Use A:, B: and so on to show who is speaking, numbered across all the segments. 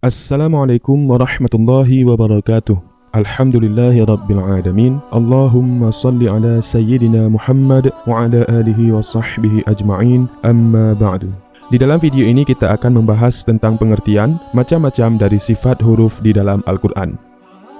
A: Assalamualaikum warahmatullahi wabarakatuh. Alhamdulillahi rabbil alamin. Allahumma salli ala sayyidina Muhammad wa ala alihi wa sahbihi ajma'in. Amma ba'du. Di dalam video ini kita akan membahas tentang pengertian macam-macam dari sifat huruf di dalam Al-Quran.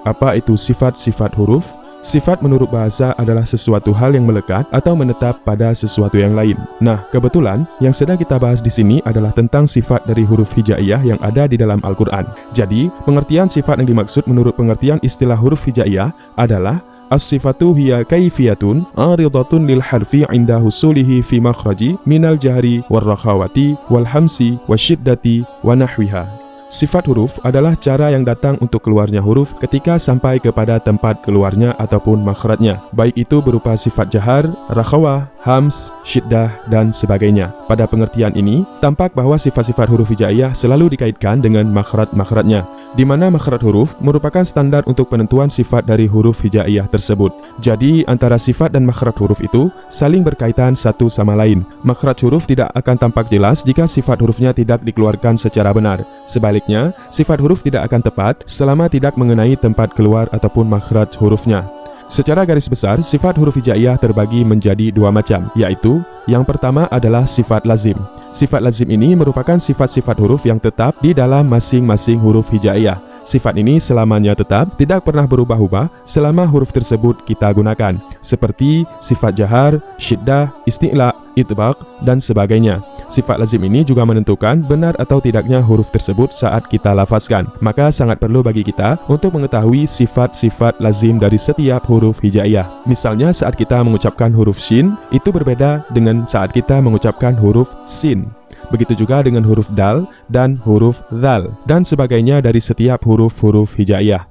A: Apa itu sifat-sifat huruf? Sifat menurut bahasa adalah sesuatu hal yang melekat atau menetap pada sesuatu yang lain. Nah, kebetulan yang sedang kita bahas di sini adalah tentang sifat dari huruf hijaiyah yang ada di dalam Al-Quran. Jadi, pengertian sifat yang dimaksud menurut pengertian istilah huruf hijaiyah adalah as-sifatu hiya kaifiyatun aridatun lil harfi inda husulihi fi makhraji minal jahri wal rakhawati wal hamsi wasyiddati wa nahwiha. Sifat huruf adalah cara yang datang untuk keluarnya huruf ketika sampai kepada tempat keluarnya ataupun makhrajnya, baik itu berupa sifat jahar, rakhawah, hams, syiddah, dan sebagainya. Pada pengertian ini, tampak bahwa sifat-sifat huruf hijaiyah selalu dikaitkan dengan makhraj-makhrajnya, di mana makhraj huruf merupakan standar untuk penentuan sifat dari huruf hijaiyah tersebut. Jadi, antara sifat dan makhraj huruf itu saling berkaitan satu sama lain. Makhraj huruf tidak akan tampak jelas jika sifat hurufnya tidak dikeluarkan secara benar. Sebaliknya, sifat huruf tidak akan tepat selama tidak mengenai tempat keluar ataupun makhraj hurufnya. Secara garis besar, sifat huruf hijaiyah terbagi menjadi dua macam, yaitu yang pertama adalah sifat lazim. Sifat lazim ini merupakan sifat-sifat huruf yang tetap di dalam masing-masing huruf hijaiyah. Sifat ini selamanya tetap, tidak pernah berubah-ubah selama huruf tersebut kita gunakan, seperti sifat jahar, syiddah, isti'la, itbaq, dan sebagainya. Sifat lazim ini juga menentukan benar atau tidaknya huruf tersebut saat kita lafazkan. Maka sangat perlu bagi kita untuk mengetahui sifat-sifat lazim dari setiap huruf hijaiyah. Misalnya saat kita mengucapkan huruf shin, itu berbeda dengan saat kita mengucapkan huruf sin. Begitu juga dengan huruf dal dan huruf dhal, dan sebagainya dari setiap huruf-huruf hijaiyah.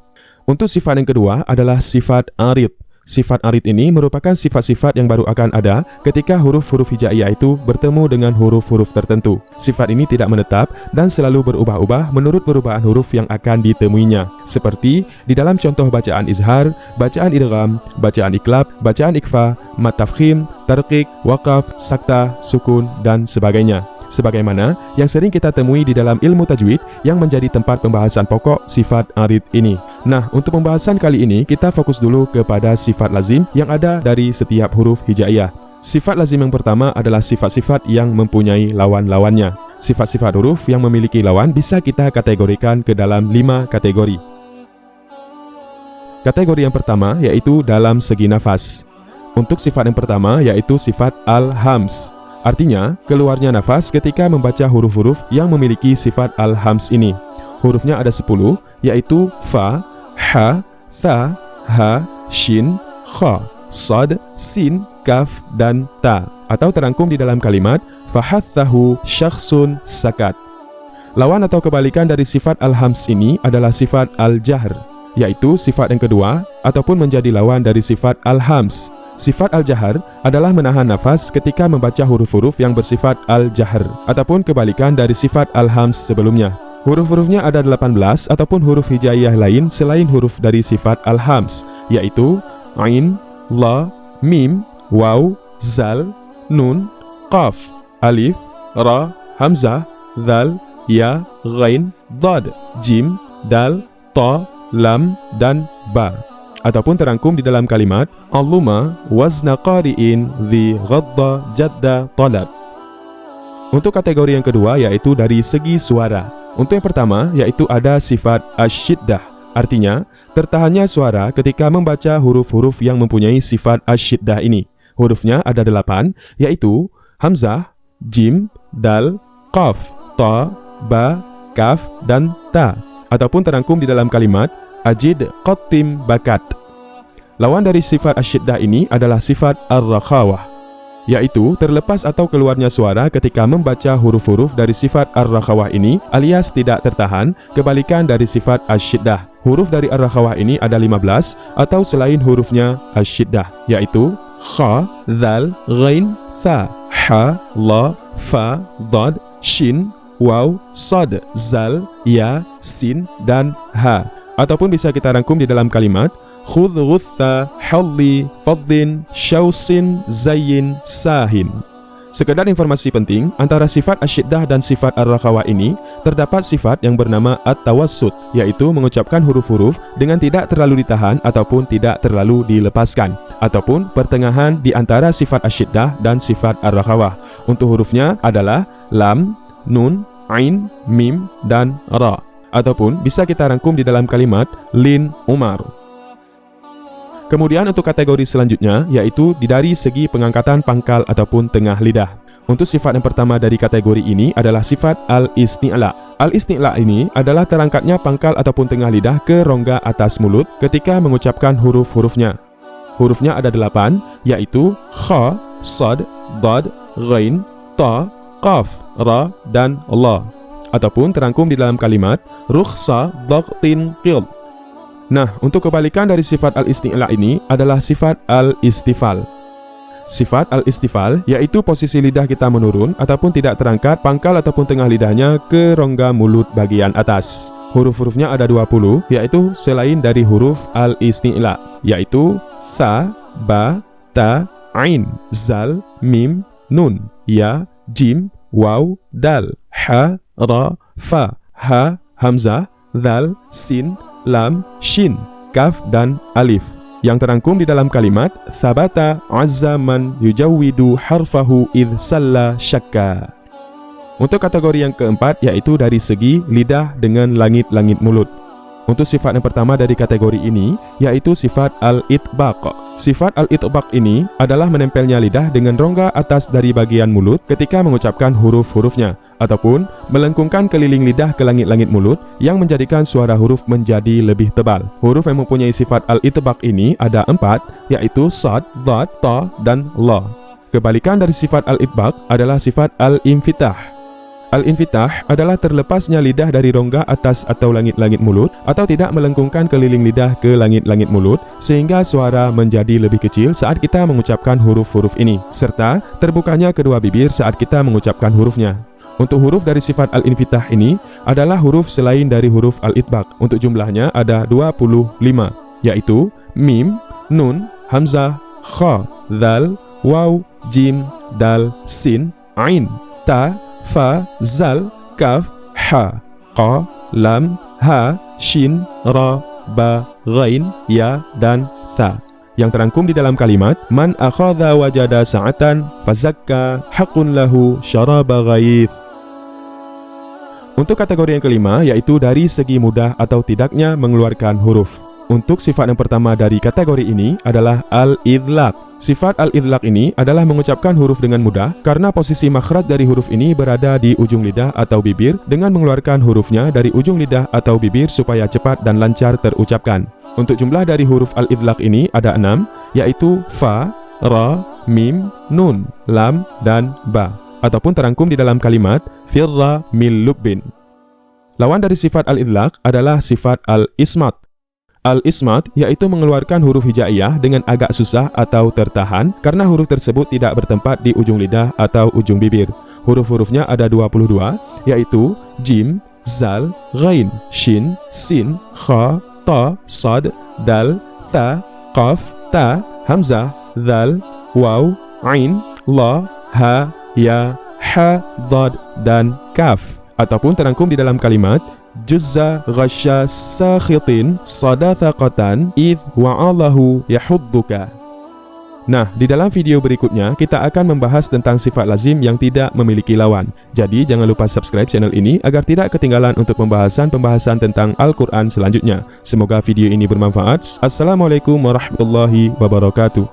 A: Untuk sifat yang kedua adalah sifat arid. Sifat arid ini merupakan sifat-sifat yang baru akan ada ketika huruf-huruf hijaiyah itu bertemu dengan huruf-huruf tertentu. Sifat ini tidak menetap dan selalu berubah-ubah menurut perubahan huruf yang akan ditemuinya. Seperti di dalam contoh bacaan izhar, bacaan idgham, bacaan iklab, bacaan ikhfa, mat tafkhim, tarqiq, waqaf, sakta, sukun, dan sebagainya. Sebagaimana yang sering kita temui di dalam ilmu tajwid yang menjadi tempat pembahasan pokok sifat arid ini. Nah, untuk pembahasan kali ini kita fokus dulu kepada sifat lazim yang ada dari setiap huruf hijaiyah. Sifat lazim yang pertama adalah sifat-sifat yang mempunyai lawan-lawannya. Sifat-sifat huruf yang memiliki lawan bisa kita kategorikan ke dalam 5 kategori. Kategori yang pertama yaitu dalam segi nafas. Untuk sifat yang pertama yaitu sifat al-hams. Artinya, keluarnya nafas ketika membaca huruf-huruf yang memiliki sifat al-hams ini. Hurufnya ada 10, yaitu fa, ha, tha, ha, shin, kha, sad, sin, kaf, dan ta. Atau terangkum di dalam kalimat, fahathahu syakhsun sakat. Lawan atau kebalikan dari sifat al-hams ini adalah sifat al-jahr, yaitu sifat yang kedua, ataupun menjadi lawan dari sifat al-hams. Sifat al-jahar adalah menahan nafas ketika membaca huruf-huruf yang bersifat al-jahar, ataupun kebalikan dari sifat al-hams sebelumnya. Huruf-hurufnya ada 18 ataupun huruf hijaiyah lain selain huruf dari sifat al-hams, yaitu ain, la, mim, waw, zal, nun, qaf, alif, ra, hamzah, dhal, ya, ghain, dad, jim, dal, ta, lam, dan ba. Ataupun terangkum di dalam kalimat alluma wazna qari'in dhi ghadda jadda talab. Untuk kategori yang kedua yaitu dari segi suara. Untuk yang pertama yaitu ada sifat asyiddah. Artinya tertahannya suara ketika membaca huruf-huruf yang mempunyai sifat asyiddah ini. Hurufnya ada 8 yaitu hamzah, jim, dal, qaf, ta, ba, kaf, dan ta. Ataupun terangkum di dalam kalimat ajid qattim bakat. Lawan dari sifat asyiddah ini adalah sifat ar-rakhawah, yaitu terlepas atau keluarnya suara ketika membaca huruf-huruf dari sifat ar-rakhawah ini alias tidak tertahan, kebalikan dari sifat asyiddah. Huruf dari ar-rakhawah ini ada 15 atau selain hurufnya asyiddah, yaitu kha, dhal, ghain, tha, ha, la, fa, dad, shin, waw, sad, zal, ya, sin, dan ha. Ataupun bisa kita rangkum di dalam kalimat khudh ghutha halli faddin syausin zayyin sahin. Sekedar informasi penting, antara sifat asyiddah dan sifat ar-rakhawah ini terdapat sifat yang bernama at-tawassut, yaitu mengucapkan huruf-huruf dengan tidak terlalu ditahan ataupun tidak terlalu dilepaskan, ataupun pertengahan di antara sifat asyiddah dan sifat ar-rakhawah. Untuk hurufnya adalah lam, nun, ain, mim, dan ra, ataupun bisa kita rangkum di dalam kalimat lin Umar. Kemudian untuk kategori selanjutnya, yaitu dari segi pengangkatan pangkal ataupun tengah lidah. Untuk sifat yang pertama dari kategori ini adalah sifat al-isti'la. Al-isti'la ini adalah terangkatnya pangkal ataupun tengah lidah ke rongga atas mulut ketika mengucapkan huruf-hurufnya. Hurufnya ada 8, yaitu kha, sad, dad, ghain, ta, qaf, ra, dan la. Ataupun terangkum di dalam kalimat rukhsa dhaqtin qid. Nah, untuk kebalikan dari sifat al-isti'la ini adalah sifat al-istifal. Sifat al-istifal yaitu posisi lidah kita menurun ataupun tidak terangkat pangkal ataupun tengah lidahnya ke rongga mulut bagian atas. Huruf-hurufnya ada 20, yaitu selain dari huruf al-isti'la, yaitu tha, ba, ta, ain, zal, mim, nun, ya, jim, waw, dal, ha, ra, fa, ha, hamzah, dal, sin, lam, shin, kaf, dan alif, yang terangkum di dalam kalimat thabata azza man yujawwidu harfahu idh salla syakka. Untuk kategori yang keempat, yaitu dari segi lidah dengan langit-langit mulut. Untuk sifat yang pertama dari kategori ini, yaitu sifat al-itbaq. Sifat al-itbaq ini adalah menempelnya lidah dengan rongga atas dari bagian mulut ketika mengucapkan huruf-hurufnya, ataupun melengkungkan keliling lidah ke langit-langit mulut yang menjadikan suara huruf menjadi lebih tebal. Huruf yang mempunyai sifat al-itbaq ini ada 4, yaitu sad, dad, ta, dan la. Kebalikan dari sifat al-itbaq adalah sifat al-infitah. Al-infitah adalah terlepasnya lidah dari rongga atas atau langit-langit mulut atau tidak melengkungkan keliling lidah ke langit-langit mulut sehingga suara menjadi lebih kecil saat kita mengucapkan huruf-huruf ini, serta terbukanya kedua bibir saat kita mengucapkan hurufnya. Untuk huruf dari sifat al-infitah ini adalah huruf selain dari huruf al-itbaq. Untuk jumlahnya ada 25, yaitu mim, nun, hamzah, kha, dhal, waw, jim, dal, sin, ain, ta, fa, zal, kaf, ha, qa, lam, ha, shin, ra, ba, ghain, ya, dan tha, yang terangkum di dalam kalimat man akhadha wajada sa'atan fazakka haqqun lahu syaraba ghaith. Untuk kategori yang kelima, yaitu dari segi mudah atau tidaknya mengeluarkan huruf. Untuk sifat yang pertama dari kategori ini adalah al-idlaq. Sifat al-idlaq ini adalah mengucapkan huruf dengan mudah karena posisi makhraj dari huruf ini berada di ujung lidah atau bibir dengan mengeluarkan hurufnya dari ujung lidah atau bibir supaya cepat dan lancar terucapkan. Untuk jumlah dari huruf al-idlaq ini ada 6, yaitu fa, ra, mim, nun, lam, dan ba, ataupun terangkum di dalam kalimat firra min lubbin. Lawan dari sifat al-idlaq adalah sifat al-ismat. Al-ismat yaitu mengeluarkan huruf hijaiyah dengan agak susah atau tertahan karena huruf tersebut tidak bertempat di ujung lidah atau ujung bibir. Huruf-hurufnya ada 22, yaitu jim, zal, ghain, shin, sin, kha, ta, sad, dal, tha, qaf, ta, hamzah, dhal, waw, ain, la, ha, ya, ha, dhad, dan kaf, ataupun terangkum di dalam kalimat juzza ghasya sakhitin sadathaqatan idh wa'allahu yahudduka. Nah, di dalam video berikutnya kita akan membahas tentang sifat lazim yang tidak memiliki lawan. Jadi jangan lupa subscribe channel ini agar tidak ketinggalan untuk pembahasan-pembahasan tentang Al-Quran selanjutnya. Semoga video ini bermanfaat. Assalamualaikum warahmatullahi wabarakatuh.